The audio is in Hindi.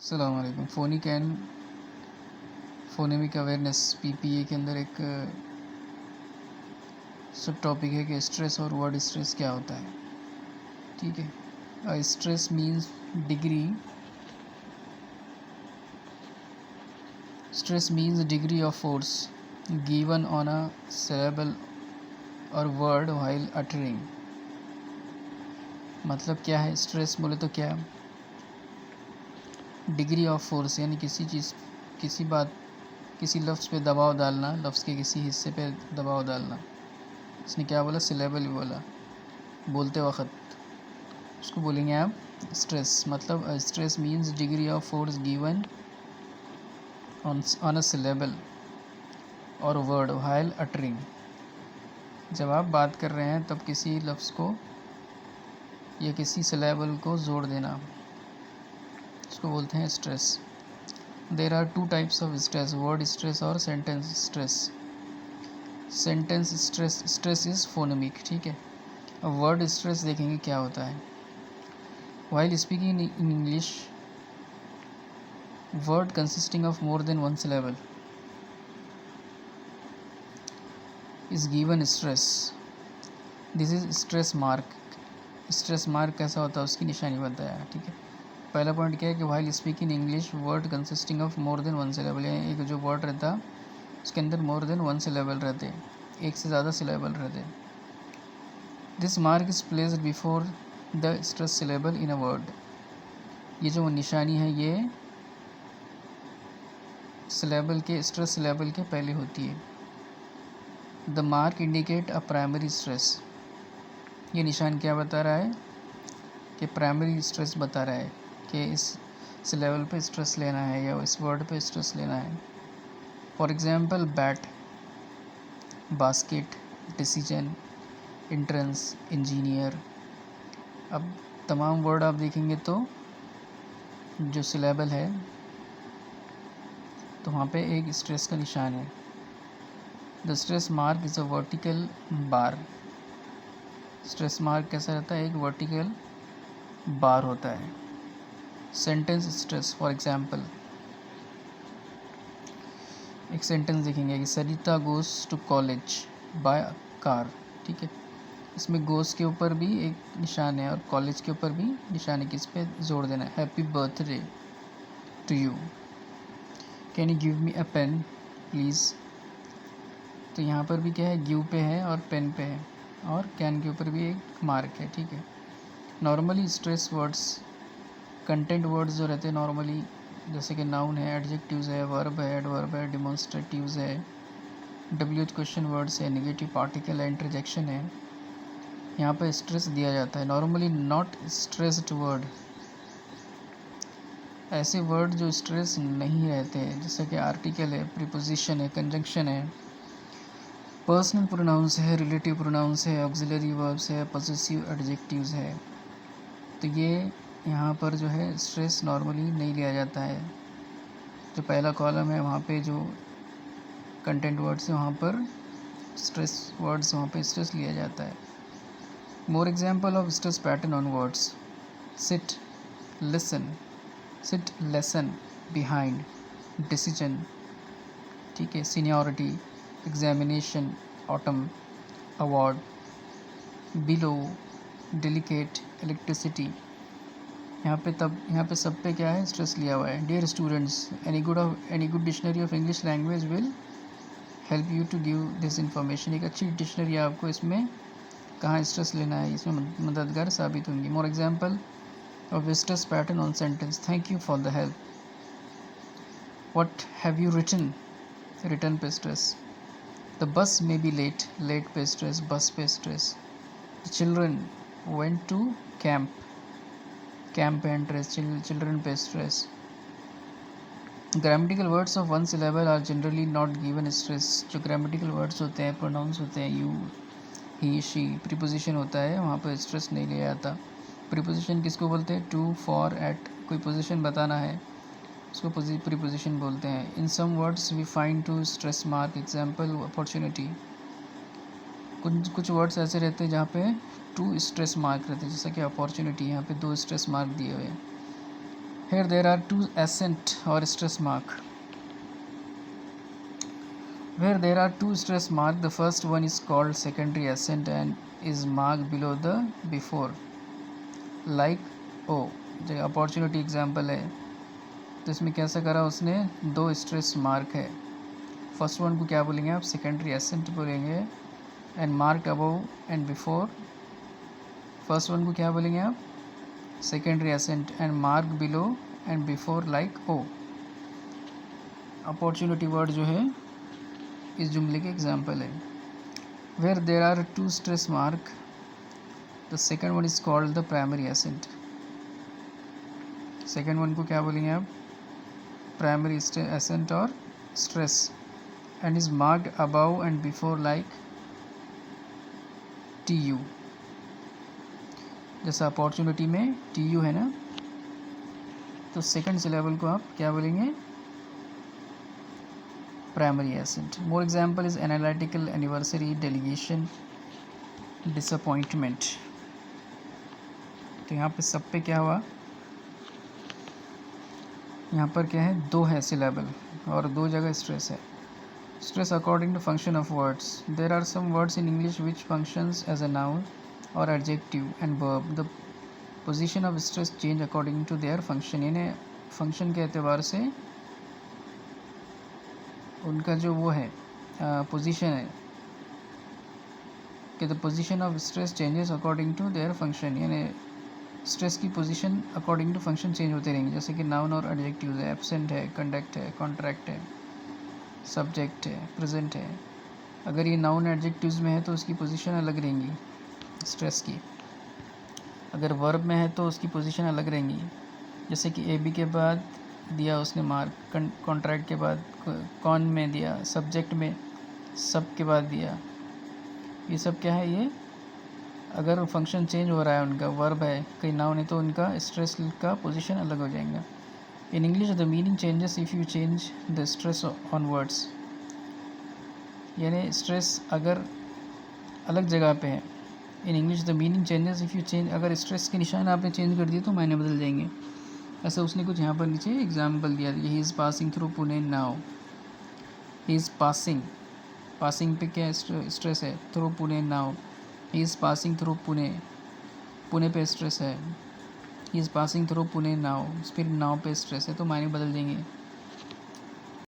अस्सलाम वालेकुम। फ़ोनिक एंड फ़ोनेमिक अवेयरनेस पीपीए के अंदर एक सब टॉपिक है कि स्ट्रेस और वर्ड स्ट्रेस क्या होता है। ठीक है, stress means degree stress means degree of force given on a syllable और वर्ड व्हाइल अटरिंग। मतलब क्या है स्ट्रेस बोले तो क्या, डिग्री ऑफ फोर्स यानी किसी लफ्ज़ पे दबाव डालना, लफ्ज़ के किसी हिस्से पे दबाव डालना। इसने क्या बोला, सिलेबल बोला बोलते वक्त, उसको बोलेंगे आप स्ट्रेस। मतलब stress means degree of force given on a syllable और वर्ड व्हाइल अटरिंग। जब आप बात कर रहे हैं तब किसी लफ्ज़ को या किसी सिलेबल को जोड़ देना, उसको बोलते हैं stress. There are two types of stress, word stress और sentence stress. Sentence stress is phonemic. ठीक है, अब वर्ड स्ट्रेस देखेंगे क्या होता है। While speaking in English, word consisting of more than one syllable is given stress. This is stress mark. Stress mark कैसा होता है उसकी निशानी बताया। ठीक है, पहला पॉइंट क्या है कि while speaking English word consisting of more than one syllable, यानी एक जो वर्ड रहता उसके अंदर more than one syllable रहते, एक से ज़्यादा syllable रहते। This mark is placed before the stress syllable in a word. ये जो निशानी है ये सिलेबल के स्ट्रेस सिलेबल के पहले होती है। The mark indicate a primary stress. ये निशान क्या बता रहा है कि प्राइमरी स्ट्रेस बता रहा है कि इस सिलेबल पे स्ट्रेस लेना है या इस वर्ड पे स्ट्रेस लेना है। For example bat, basket, decision, entrance, engineer. अब तमाम वर्ड आप देखेंगे तो जो सिलेबल है तो वहाँ पे एक स्ट्रेस का निशान है। The stress mark is a vertical bar. Stress mark कैसा रहता है, एक वर्टिकल बार होता है। सेंटेंस स्ट्रेस, फॉर एग्जांपल एक सेंटेंस देखेंगे कि Sarita goes to college by car. ठीक है, इसमें गोस के ऊपर भी एक निशान है और कॉलेज के ऊपर भी निशान है, किस पे जोड़ देना है, happy birthday to you, can you give me a pen please. तो यहाँ पर भी क्या है, गिव पे है और पेन पे है और कैन के ऊपर भी एक मार्क है। ठीक है, normally stress words content words जो रहते हैं नॉर्मली, जैसे कि नाउन है, एडजेक्टिव्स है, वर्ब है, एडवर्ब है, डिमॉन्स्ट्रेटिव्स है, डब्ल्यूएच क्वेश्चन वर्ड्स है, नेगेटिव पार्टिकल है, इंटरजेक्शन है, यहाँ पर स्ट्रेस दिया जाता है। नॉर्मली नॉट स्ट्रेस्ड वर्ड, ऐसे वर्ड जो स्ट्रेस नहीं रहते हैं, जैसे कि आर्टिकल है, प्रीपोजिशन है, कंजंक्शन है, पर्सनल प्रोनाउंस है, रिलेटिव प्रोनाउंस है, ऑक्सिलरी वर्ब्स है, पॉसेसिव एडजेक्टिव्स है। तो ये यहाँ पर जो है स्ट्रेस नॉर्मली नहीं लिया जाता है। जो पहला कॉलम है वहाँ पे जो कंटेंट वर्ड्स है वहाँ पर स्ट्रेस वर्ड्स, वहाँ पे स्ट्रेस लिया जाता है। More example of stress pattern on words, sit, listen, sit, lesson, behind, decision. ठीक है, seniority, examination, autumn, award, below, delicate, electricity. यहाँ पे सब पे क्या है, स्ट्रेस लिया हुआ है। Dear students, any good dictionary of English language will help you to give this information. एक अच्छी डिक्शनरी आपको इसमें कहाँ स्ट्रेस लेना है इसमें मददगार साबित होंगी। More example of stress pattern on sentence, thank you for the help, what have you written पे stress, the bus may be late, late पे स्ट्रेस, बस पे stress, the children went to camp, camp and stress, children पे stress. Grammatical words of one syllable are generally not given stress. जो ग्रामेटिकल वर्ड्स होते हैं, प्रोनाउंस होते हैं, यू, ही, शी, प्रीपोजिशन होता है, वहाँ पर स्ट्रेस नहीं लिया जाता। प्रीपोजिशन किसको बोलते हैं, टू, फॉर, एट, कोई पोजीशन बताना है उसको प्रीपोजिशन बोलते हैं। In some words we find to stress mark, example opportunity. कुछ वर्ड्स ऐसे रहते हैं जहाँ पे टू स्ट्रेस मार्क रहते हैं, जैसा कि अपॉर्चुनिटी, यहाँ पे दो स्ट्रेस मार्क दिए हुए हैं। Here there are two accent or stress mark. Where there are two stress mark, the first one is called secondary accent and is marked below the before, like O. जो अपॉर्चुनिटी एग्जाम्पल है तो इसमें कैसा करा उसने, दो स्ट्रेस मार्क है. फर्स्ट वन को क्या बोलेंगे आप, सेकेंडरी एसेंट बोलेंगे, and mark above and before. First one को क्या बोलेंगे आप, secondary accent, and mark below and before like O. Opportunity word जो है इस जुमले के एग्जाम्पल है. Where there are two stress mark, the second one is called the primary accent. Second one को क्या बोलेंगे आप, प्राइमरी एसेंट और stress, and is marked above and before like T U. जैसा अपॉर्चुनिटी में टी यू है ना, तो सेकेंड सिलेबल को आप क्या बोलेंगे, primary accent. More example is analytical, anniversary, delegation, disappointment. तो यहाँ पे सब पे क्या हुआ, यहाँ पर क्या है, दो है सिलेबल और दो जगह स्ट्रेस है. Stress according to function of words. There are some words in English which functions as a noun or adjective and verb. The position of stress change according to their function. यानी फंक्शन के एतबार से उनका जो वो है पोजीशन है, कि the position of stress changes according to their function. यानी स्ट्रेस की position according to function change होते रहेंगे. जैसे कि नाउन और एडजेक्टिव है, एब्सेंट है, कंडक्ट है, कॉन्ट्रैक्ट है, सब्जेक्ट है, प्रेजेंट है. अगर ये नाउन एडजेक्टिव्स में है तो उसकी पोजीशन अलग रहेंगी स्ट्रेस की. अगर वर्ब में है तो उसकी पोजीशन अलग रहेंगी. जैसे कि ए बी के बाद दिया उसने मार्क, कॉन्ट्रैक्ट के बाद कॉन में दिया, सब्जेक्ट में सब के बाद दिया. ये सब क्या है, ये अगर फंक्शन चेंज हो रहा है, उनका वर्ब है, कहीं नाउन है, तो उनका स्ट्रेस का पोजीशन अलग हो जाएगा. In English the meaning changes if you change the stress on words. यानी स्ट्रेस अगर अलग जगह पे है, in English the meaning changes if you change, अगर स्ट्रेस के निशान आपने चेंज कर दिए तो मायने बदल जाएंगे. ऐसा उसने कुछ यहाँ पर नीचे एग्जाम्पल दिया. He is passing through Pune now. He is passing, passing पे क्या स्ट्रेस है, through Pune now. He is passing through Pune, Pune पे स्ट्रेस है. He is passing through Pune now, फिर नाउ पे स्ट्रेस है, तो मायने बदल देंगे.